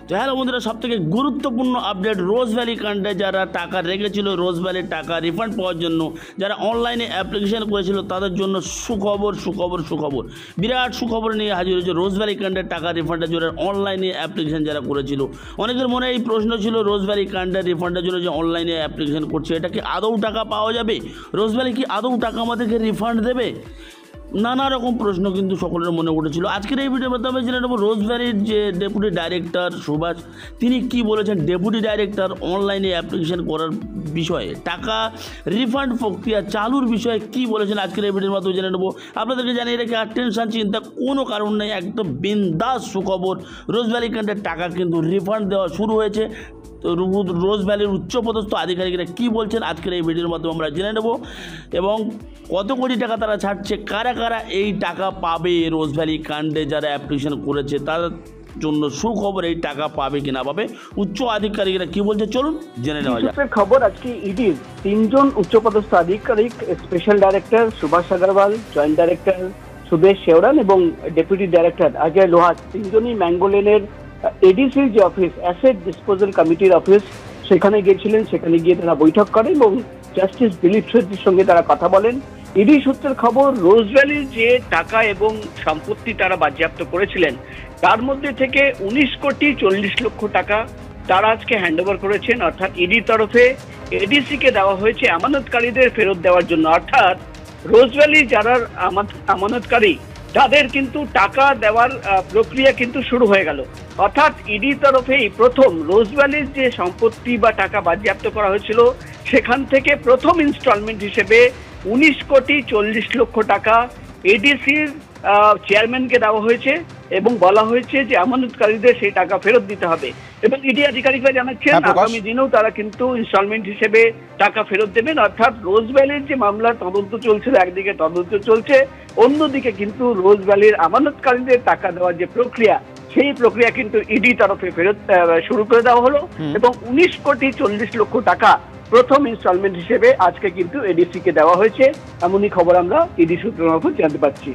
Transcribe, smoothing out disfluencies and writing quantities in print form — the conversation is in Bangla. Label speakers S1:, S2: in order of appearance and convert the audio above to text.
S1: তো হ্যালো বন্ধুরা, সবথেকে গুরুত্বপূর্ণ আপডেট, রোজ ভ্যালি কাণ্ডে যারা টাকা রেখেছিল, রোজ ভ্যালির টাকা রিফান্ড পাওয়ার জন্য যারা অনলাইনে অ্যাপ্লিকেশন করেছিল তাদের জন্য সুখবর সুখবর সুখবর, বিরাট সুখবর নিয়ে হাজির হয়েছে রোজ ভ্যালি কাণ্ডের টাকা রিফান্ডের জন্য অনলাইনে অ্যাপ্লিকেশন যারা করেছিল। অনেকের মনে এই প্রশ্ন ছিল, রোজ ভ্যালি কাণ্ডের রিফান্ডের জন্য যে অনলাইনে অ্যাপ্লিকেশন করছে এটা কি আদৌ টাকা পাওয়া যাবে? রোজ ভ্যালি কি আদৌ টাকা আমাদেরকে রিফান্ড দেবে? নানা রকম প্রশ্ন কিন্তু সকলের মনে উঠেছিল। আজকের এই ভিডিওর মাধ্যমে জেনে নেব রোজ ভ্যালির যে ডেপুটি ডাইরেক্টর সুভাষ, তিনি কি বলেছেন। ডেপুটি ডাইরেক্টর অনলাইনে অ্যাপ্লিকেশন করার বিষয়ে, টাকা রিফান্ড প্রক্রিয়া চালুর বিষয়ে কি বলেছেন আজকের এই ভিডিওর মাধ্যমে জেনে নেব। আপনাদেরকে জানিয়ে রেখে আর টেনশন চিন্তা কোনো কারণ নেই, একদম বিন্দাস সুখবর, রোজ ভ্যালি কাণ্ডের টাকা কিন্তু রিফান্ড দেওয়া শুরু হয়েছে। তো রোজ ভ্যালির উচ্চপদস্থ আধিকারিকরা কী বলছেন আজকের এই ভিডিওর মাধ্যমে আমরা জেনে নেব, এবং কত কোটি টাকা তারা ছাড়ছে, কারা কারা এই টাকা পাবে, রোজ ভ্যালি কাণ্ডে যারা অ্যাপ্লিকেশন করেছে তাদের জন্য সুখবর, এই টাকা পাবে কি না পাবে, উচ্চ আধিকারিকরা কি বলছে চলুন জেনে নেওয়া যাক।
S2: খবর আজকে ইডির তিনজন উচ্চপদস্থ আধিকারিক, special director Subhash Agarwal, joint director Sudesh Sheoran এবং ডেপুটি ডাইরেক্টর অজয় লোহার, তিনজনই ম্যাঙ্গো লেনের এডিসির যে অফিস, অ্যাসেট ডিসপোজাল কমিটির অফিস, সেখানে গিয়েছিলেন। সেখানে গিয়ে তারা বৈঠক করেন এবং জাস্টিস দিলীপ শেট্টির সঙ্গে তারা কথা বলেন। ইডি সূত্রের খবর, রোজ ভ্যালির যে টাকা এবং সম্পত্তি তারা বাজেয়াপ্ত করেছিলেন তার মধ্যে থেকে 19,40,00,000 টাকা তারা আজকে হ্যান্ডওভার করেছেন। অর্থাৎ ইডির তরফে এডিসিকে দেওয়া হয়েছে আমানতকারীদের ফেরত দেওয়ার জন্য। অর্থাৎ রোজ ভ্যালি যারা আমানতকারী তাদের কিন্তু টাকা দেওয়ার প্রক্রিয়া কিন্তু শুরু হয়ে গেল। অর্থাৎ ইডির তরফে এই প্রথম রোজ ভ্যালির যে সম্পত্তি বা টাকা বাজেয়াপ্ত করা হয়েছিল সেখান থেকে প্রথম ইনস্টলমেন্ট হিসেবে 19,40,00,000 টাকা এডিসির চেয়ারম্যানকে দেওয়া হয়েছে এবং বলা হয়েছে যে আমানতকারীদের সেই টাকা ফেরত দিতে হবে। এবং ইডি আধিকারিকরা জানাচ্ছেন আগামী দিনেও তারা কিন্তু ইনস্টলমেন্ট হিসেবে টাকা ফেরত দেবেন। অর্থাৎ রোজ ভ্যালির যে মামলার তদন্ত চলছিল, একদিকে তদন্ত চলছে, অন্যদিকে কিন্তু রোজ ভ্যালির আমানতকারীদের টাকা দেওয়ার যে প্রক্রিয়া, সেই প্রক্রিয়া কিন্তু ইডি তরফে ফেরত শুরু করে দেওয়া হলো এবং 19,40,00,000 টাকা প্রথম ইনস্টলমেন্ট হিসেবে আজকে কিন্তু এডিসি কে দেওয়া হয়েছে। এমনই খবর আমরা ইডি সূত্রের মারফত জানতে পারছি।